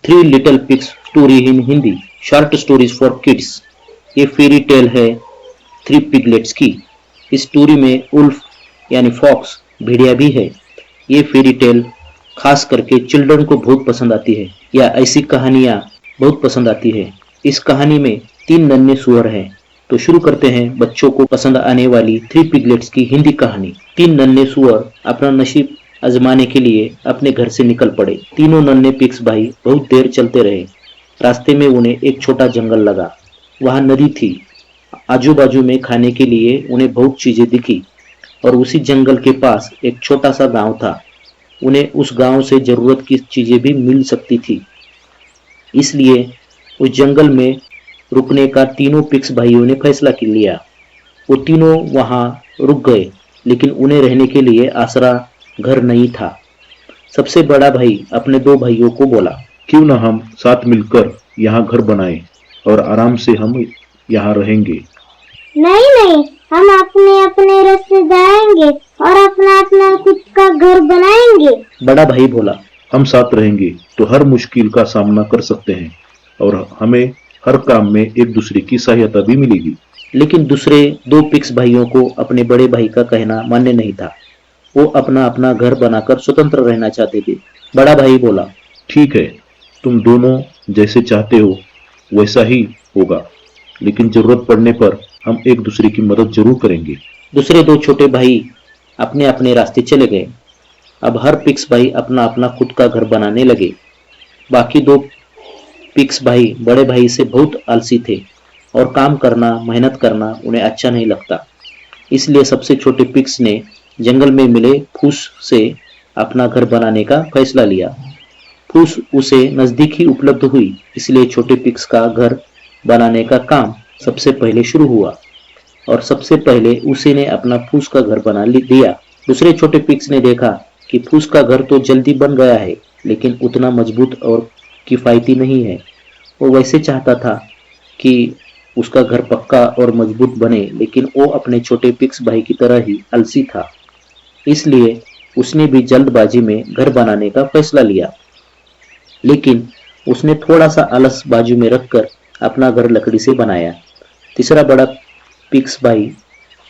Three little pigs story in Hindi, short stories for kids. ये fairy tale है three piglets की। इस story में उल्फ यानी फॉक्स भेड़िया भी है। ये फेरी टेल खास करके चिल्ड्रन को बहुत पसंद आती है, या ऐसी कहानियां बहुत पसंद आती है। इस कहानी में तीन नन्हे सुअर हैं। तो शुरू करते हैं बच्चों को पसंद आने वाली थ्री पिगलेट्स की हिंदी कहानी। तीन नन्हे सुअर अपना नसीब आजमाने के लिए अपने घर से निकल पड़े। तीनों नन्हे पिग्स भाई बहुत देर चलते रहे। रास्ते में उन्हें एक छोटा जंगल लगा। वहां नदी थी। आजू बाजू में खाने के लिए उन्हें बहुत चीजें दिखी, और उसी जंगल के पास एक छोटा सा गांव था। उन्हें उस गांव से जरूरत की चीजें भी मिल सकती थी। इसलिए उस जंगल में रुकने का तीनों पिग्स भाइयों ने फैसला कर लिया। वो तीनों वहां रुक गए, लेकिन उन्हें रहने के लिए आसरा घर नहीं था। सबसे बड़ा भाई अपने दो भाइयों को बोला, क्यों ना हम साथ मिलकर यहाँ घर बनाएं और आराम से हम यहाँ रहेंगे। नहीं नहीं, हम अपने अपने रास्ते जाएंगे और अपना अपना खुद का घर बनाएंगे। बड़ा भाई बोला, हम साथ रहेंगे तो हर मुश्किल का सामना कर सकते हैं और हमें हर काम में एक दूसरे की सहायता भी मिलेगी। लेकिन दूसरे दो पिग्स भाइयों को अपने बड़े भाई का कहना मान्य नहीं था। वो अपना अपना घर बनाकर स्वतंत्र रहना चाहते थे। बड़ा भाई बोला, ठीक है, तुम दोनों जैसे चाहते हो वैसा ही होगा, लेकिन जरूरत पड़ने पर हम एक दूसरे की मदद जरूर करेंगे। दूसरे दो छोटे भाई अपने अपने रास्ते चले गए। अब हर पिग्स भाई अपना अपना खुद का घर बनाने लगे। बाकी दो पिग्स भाई बड़े भाई से बहुत आलसी थे और काम करना, मेहनत करना उन्हें अच्छा नहीं लगता। इसलिए सबसे छोटे पिग्स ने जंगल में मिले फूस से अपना घर बनाने का फैसला लिया। फूस उसे नजदीक ही उपलब्ध हुई, इसलिए छोटे पिग्स का घर बनाने का काम सबसे पहले शुरू हुआ, और सबसे पहले उसी ने अपना फूस का घर बना दिया। दूसरे छोटे पिग्स ने देखा कि फूस का घर तो जल्दी बन गया है, लेकिन उतना मजबूत और किफायती नहीं है। वो वैसे चाहता था कि उसका घर पक्का और मजबूत बने, लेकिन वो अपने छोटे पिग्स भाई की तरह ही आलसी था। इसलिए उसने भी जल्दबाजी में घर बनाने का फैसला लिया, लेकिन उसने थोड़ा सा आलस बाजू में रखकर अपना घर लकड़ी से बनाया। तीसरा बड़ा पिग्स भाई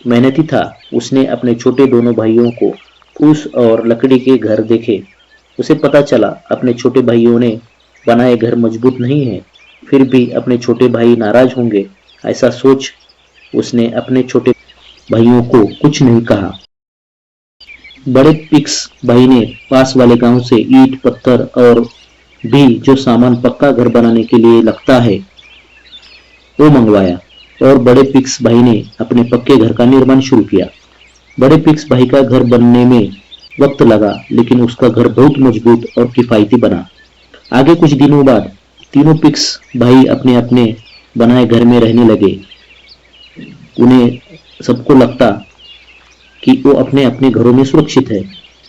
मेहनती था। उसने अपने छोटे दोनों भाइयों को फूस और लकड़ी के घर देखे। उसे पता चला अपने छोटे भाइयों ने बनाए घर मजबूत नहीं है, फिर भी अपने छोटे भाई नाराज होंगे। ऐसा सोच उसने अपने छोटे भाइयों को कुछ नहीं कहा। बड़े पिग्स भाई ने पास वाले गांव से ईंट, पत्थर और भी जो सामान पक्का घर बनाने के लिए लगता है वो मंगवाया, और बड़े पिग्स भाई ने अपने पक्के घर का निर्माण शुरू किया। बड़े पिग्स भाई का घर बनने में वक्त लगा, लेकिन उसका घर बहुत मजबूत और किफायती बना। आगे कुछ दिनों बाद तीनों पिग्स भाई अपने अपने बनाए घर में रहने लगे। उन्हें सबको लगता कि वो अपने अपने घरों में सुरक्षित है,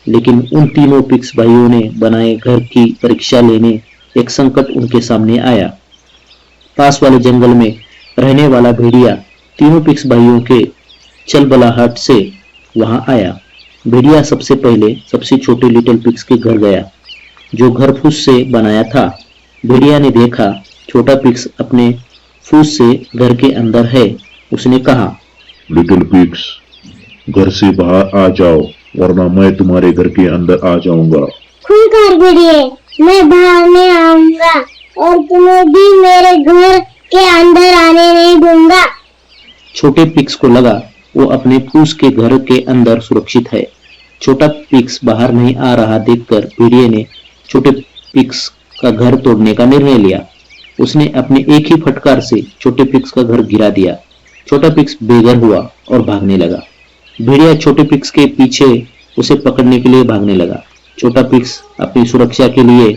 लेकिन उन तीनों पिग्स भाइयों ने बनाए घर की परीक्षा लेने एक संकट उनके सामने आया। पास वाले जंगल में रहने वाला भेड़िया तीनों पिग्स भाइयों के चलबलाहट से वहां आया। भेड़िया सबसे पहले सबसे छोटे लिटिल पिग्स के घर गया, जो घर फूस से बनाया था। भेड़िया ने देखा छोटा पिग्स अपने फूस से घर के अंदर है। उसने कहा, लिटिल पिग्स, घर से बाहर आ जाओ, वरना मैं तुम्हारे घर के अंदर आ जाऊंगा। खुलकर भेड़िए, मैं बाहर नहीं आऊंगा और तुम्हें भी मेरे घर के अंदर आने नहीं दूंगा। छोटे पिग्स को लगा वो अपने फूस के घर के अंदर सुरक्षित है। छोटा पिग्स बाहर नहीं आ रहा देखकर भेड़िए ने छोटे पिग्स का घर तोड़ने का निर्णय लिया। उसने अपने एक ही फटकार से छोटे पिग्स का घर गिरा दिया। छोटा पिग्स बेघर हुआ और भागने लगा। भेड़िया छोटे पिग्स के पीछे उसे पकड़ने के लिए भागने लगा। छोटा पिग्स अपनी सुरक्षा के लिए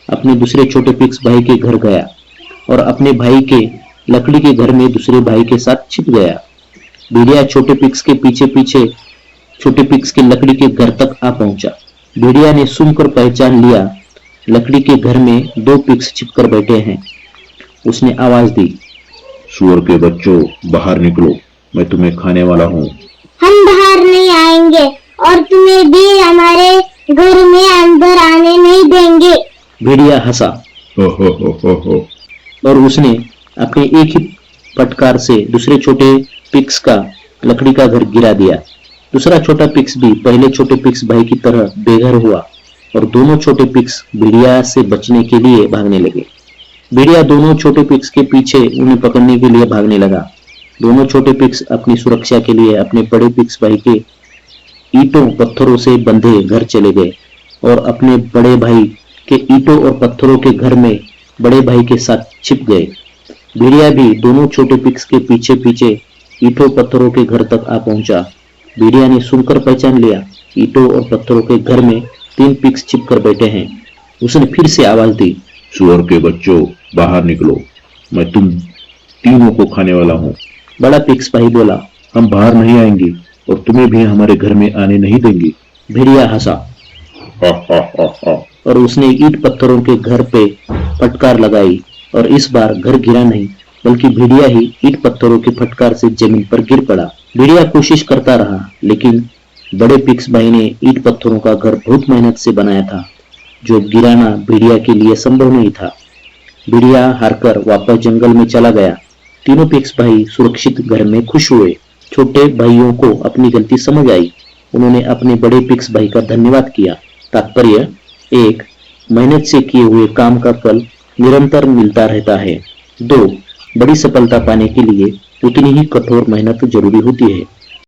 अपने दूसरे छोटे पिग्स भाई के घर गया और अपने भाई के लकड़ी के घर में दूसरे भाई के साथ छिप गया। भेड़िया छोटे पिग्स के पीछे पीछे छोटे पिग्स के लकड़ी के घर तक आ पहुंचा। भेड़िया ने सुनकर पहचान लिया लकड़ी के घर में दो पिग्स छिपकर बैठे हैं। उसने आवाज दी, सुअर के बच्चों, बाहर निकलो, मैं तुम्हें खाने वाला हूँ। हम बाहर नहीं आएंगे और तुम्हें भी हमारे घर में अंदर आने नहीं देंगे। भेड़िया हंसा हो। और उसने अपने एक ही फटकार से दूसरे छोटे पिक्स का लकड़ी का घर गिरा दिया। दूसरा छोटा पिक्स भी पहले छोटे पिक्स भाई की तरह बेघर हुआ और दोनों छोटे पिक्स भेड़िया से बचने के लिए भागने लगे। भेड़िया दोनों छोटे पिक्स के पीछे उन्हें पकड़ने के लिए भागने लगा। दोनों छोटे पिक्स अपनी सुरक्षा के लिए अपने बड़े पिक्स भाई के ईंटों पत्थरों से बंधे घर चले गए और अपने बड़े भाई के ईंटों और पत्थरों के घर में बड़े भाई के साथ छिप गए। भेड़िया भी दोनों छोटे पिक्स के पीछे पीछे ईंटों पत्थरों के घर तक आ पहुंचा। भेड़िया ने सुनकर पहचान लिया, ईंटों और पत्थरों के घर में 3 पिक्स छिपकर बैठे हैं। उसने फिर से आवाज दी, सुअर के बच्चों, बाहर निकलो, मैं तुम तीनों को खाने वाला हूँ। बड़ा पिक्स भाई बोला, हम बाहर नहीं आएंगे और तुम्हें भी हमारे घर में आने नहीं देंगे। भेड़िया हंसा हा। और उसने ईंट पत्थरों के घर पे फटकार लगाई और इस बार घर गिरा नहीं बल्कि भेड़िया ही ईंट पत्थरों की फटकार से जमीन पर गिर पड़ा। भेड़िया कोशिश करता रहा लेकिन बड़े पिक्स भाई ने ईंट पत्थरों का घर बहुत मेहनत से बनाया था, जो गिराना भेड़िया के लिए संभव नहीं था। भेड़िया हारकर वापस जंगल में चला गया। तीनों पिक्स भाई सुरक्षित घर में खुश हुए। छोटे भाइयों को अपनी गलती समझ आई। उन्होंने अपने बड़े पिक्स भाई का धन्यवाद किया। तात्पर्य 1. मेहनत से किए हुए काम का फल निरंतर मिलता रहता है। 2. बड़ी सफलता पाने के लिए उतनी ही कठोर मेहनत जरूरी होती है।